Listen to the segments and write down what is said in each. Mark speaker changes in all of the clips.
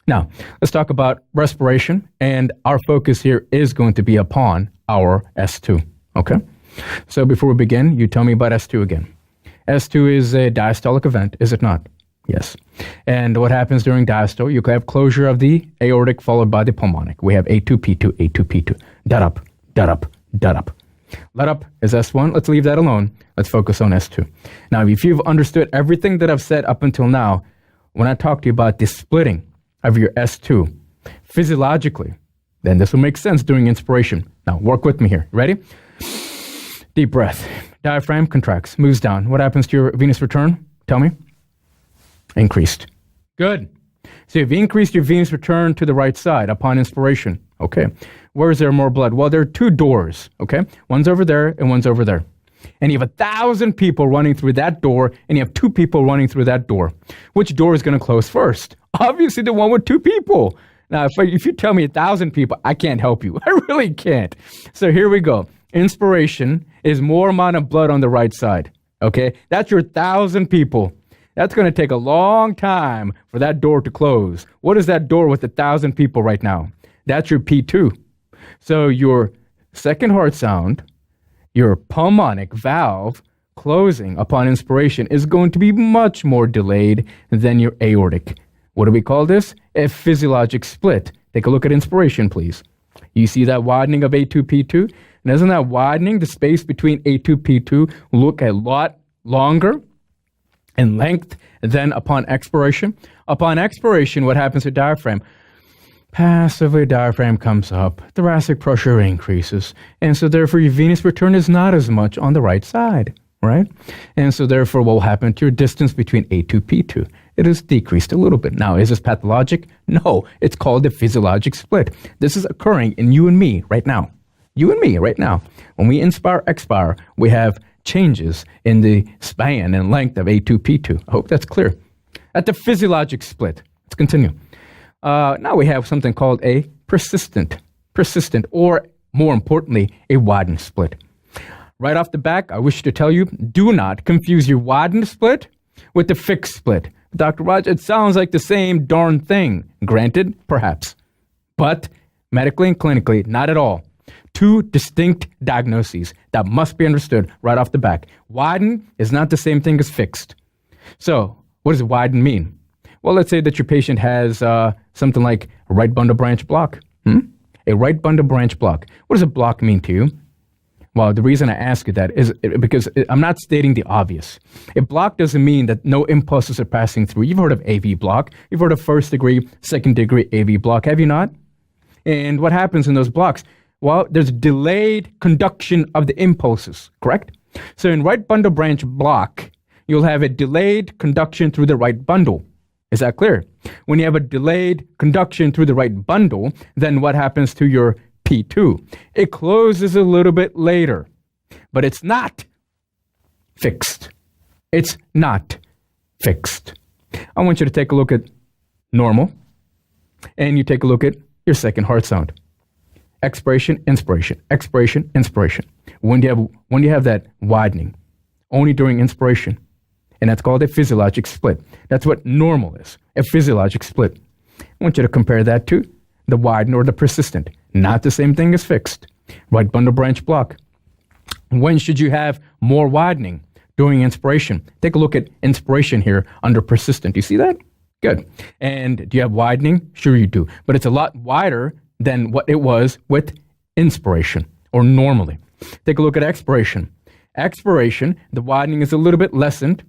Speaker 1: Now, let's talk about respiration, and our focus here is going to be upon our S2, okay? So before we begin, you tell me about S2 again. S2 is a diastolic event, is it not? Yes. And what happens during diastole? You have closure of the aortic followed by the pulmonic. We have A2P2, A2P2. Dot up, dot up, dot up. Let up is S1. Let's leave that alone. Let's focus on S2. Now, if you've understood everything that I've said up until now, when I talk to you about the splitting of your S2 physiologically, then this will make sense during inspiration. Now, work with me here. Ready? Deep breath. Diaphragm contracts, moves down. What happens to your venous return? Tell me. Increased. Good. So you've increased your venous return to the right side upon inspiration. Okay. Where is there more blood? Well, there are two doors. Okay. One's over there and one's over there. And you have 1,000 people running through that door, and you have 2 people running through that door. Which door is going to close first? Obviously, the one with 2 people. Now, if you tell me 1,000 people, I can't help you. I really can't. So here we go. Inspiration is more amount of blood on the right side. Okay. That's your 1,000 people. That's going to take a long time for that door to close. What is that door with 1,000 people right now? That's your P2. So your second heart sound, your pulmonic valve closing upon inspiration is going to be much more delayed than your aortic. What do we call this? A physiologic split. Take a look at inspiration, please. You see that widening of A2P2? And doesn't that widening, the space between A2P2, look a lot longer in length than upon expiration? Upon expiration, what happens to diaphragm? Passively, diaphragm comes up, thoracic pressure increases, and so therefore your venous return is not as much on the right side, right? And so therefore what will happen to your distance between A2P2? It is decreased a little bit. Now, is this pathologic? No, it's called the physiologic split. This is occurring in you and me right now. You and me right now. When we inspire, expire, we have changes in the span and length of A2P2. I hope that's clear. At the physiologic split, let's continue. Now we have something called a persistent, or more importantly, a widened split. Right off the back, I wish to tell you, do not confuse your widened split with the fixed split. Dr. Raj, it sounds like the same darn thing. Granted, perhaps, but medically and clinically, not at all. 2 distinct diagnoses that must be understood right off the back. Widened is not the same thing as fixed. So what does widened mean? Well, let's say that your patient has something like a right bundle branch block. A right bundle branch block. What does a block mean to you? Well, the reason I ask you that is because I'm not stating the obvious. A block doesn't mean that no impulses are passing through. You've heard of AV block. You've heard of first degree, second degree AV block, have you not? And what happens in those blocks? Well, there's delayed conduction of the impulses, correct? So in right bundle branch block, you'll have a delayed conduction through the right bundle. Is that clear? When you have a delayed conduction through the right bundle, then what happens to your P2? It closes a little bit later, but it's not fixed. It's not fixed. I want you to take a look at normal, and you take a look at your second heart sound. Expiration, inspiration, expiration, inspiration. When do you have that widening? Only during inspiration. And that's called a physiologic split. That's what normal is, a physiologic split. I want you to compare that to the widened or the persistent. Not the same thing as fixed. Right bundle branch block. When should you have more widening? During inspiration. Take a look at inspiration here under persistent. Do you see that? Good. And do you have widening? Sure you do. But it's a lot wider than what it was with inspiration or normally. Take a look at expiration. Expiration, the widening is a little bit lessened,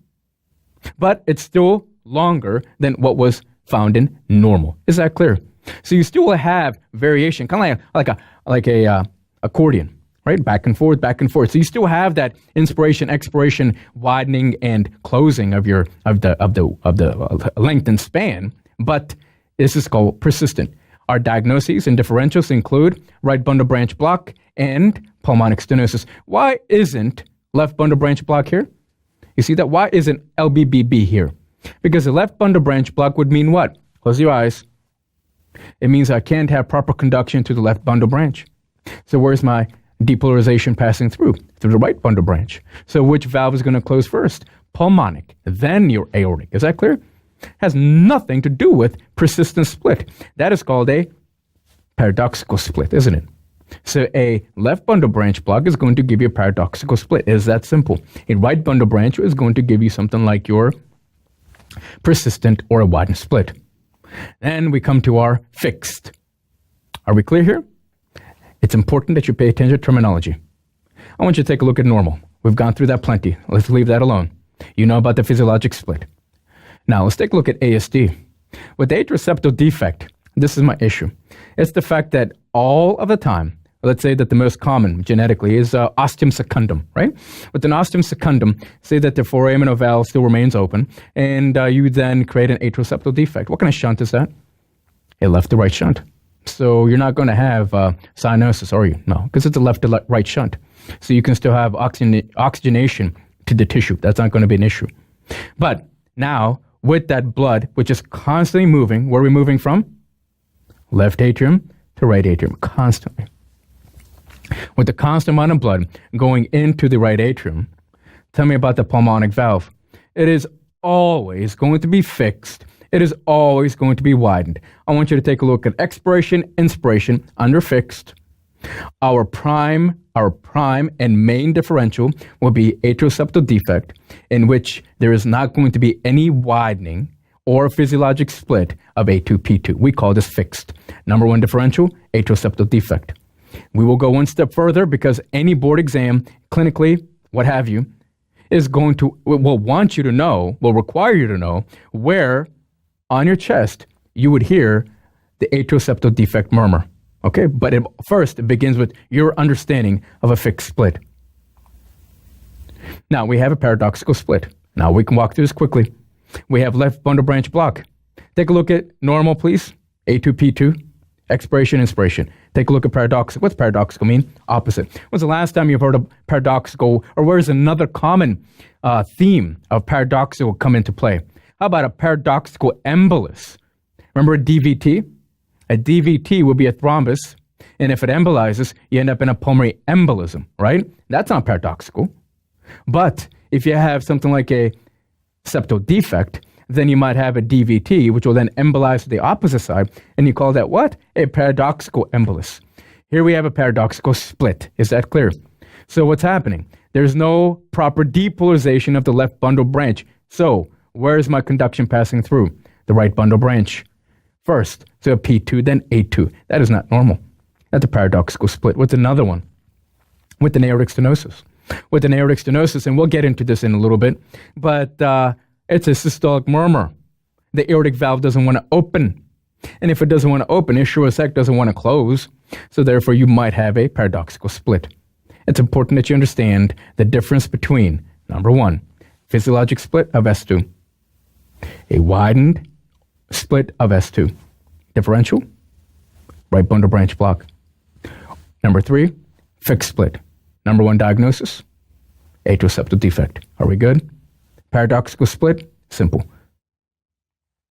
Speaker 1: but it's still longer than what was found in normal. Is that clear? So you still have variation, kind of like a accordion, right? Back and forth, back and forth. So you still have that inspiration, expiration, widening, and closing of the length and span, but this is called persistent. Our diagnoses and differentials include right bundle branch block and pulmonic stenosis. Why isn't left bundle branch block here? You see that? Why isn't LBBB here? Because the left bundle branch block would mean what? Close your eyes. It means I can't have proper conduction to the left bundle branch. So where's my depolarization passing through? Through the right bundle branch. So which valve is going to close first? Pulmonic, then your aortic. Is that clear? Has nothing to do with persistent split. That is called a paradoxical split, isn't it? So a left bundle branch block is going to give you a paradoxical split. It is that simple. A right bundle branch is going to give you something like your persistent or a widened split. Then we come to our fixed. Are we clear here? It's important that you pay attention to terminology. I want you to take a look at normal. We've gone through that plenty. Let's leave that alone. You know about the physiologic split. Now let's take a look at ASD. With the atrial septal defect, this is my issue. It's the fact that all of the time, let's say that the most common genetically is ostium secundum, right? With an ostium secundum, say that the foramen valve still remains open, and you then create an atrial septal defect. What kind of shunt is that? A left to right shunt. So you're not going to have cyanosis, are you? No, because it's a left to right shunt. So you can still have oxygenation to the tissue. That's not going to be an issue. But now, with that blood, which is constantly moving, where are we moving from? Left atrium to right atrium, constantly. With the constant amount of blood going into the right atrium, tell me about the pulmonic valve. It is always going to be fixed. It is always going to be widened. I want you to take a look at expiration, inspiration under fixed. Our prime and main differential will be atrial septal defect, in which there is not going to be any widening or physiologic split of A2P2. We call this fixed. Number one differential, atrial septal defect. We will go one step further because any board exam, clinically, what have you, will want you to know, will require you to know where on your chest you would hear the atrial septal defect murmur. Okay, but first it begins with your understanding of a fixed split. Now we have a paradoxical split. Now we can walk through this quickly. We have left bundle branch block. Take a look at normal, please. A2P2, expiration, inspiration. Take a look at paradoxical. What's paradoxical mean? Opposite. When's the last time you've heard of paradoxical, or where's another common theme of paradoxical come into play? How about a paradoxical embolus? Remember a DVT? A DVT will be a thrombus, and if it embolizes, you end up in a pulmonary embolism, right? That's not paradoxical. But if you have something like a septal defect, then you might have a DVT, which will then embolize to the opposite side, and you call that what? A paradoxical embolus. Here we have a paradoxical split. Is that clear? So what's happening? There's no proper depolarization of the left bundle branch. So where is my conduction passing through? The right bundle branch. First to a P2, then A2. That is not normal. That's a paradoxical split. What's another one? With an aortic stenosis. With an aortic stenosis, and we'll get into this in a little bit, but it's a systolic murmur. The aortic valve doesn't want to open. And if it doesn't want to open, it sure as heck doesn't want to close. So therefore, you might have a paradoxical split. It's important that you understand the difference between, number one, physiologic split of S2, a widened split of S2, differential, right bundle branch block. Number three, fixed split. Number one diagnosis, atrial septal defect. Are we good? Paradoxical split, simple.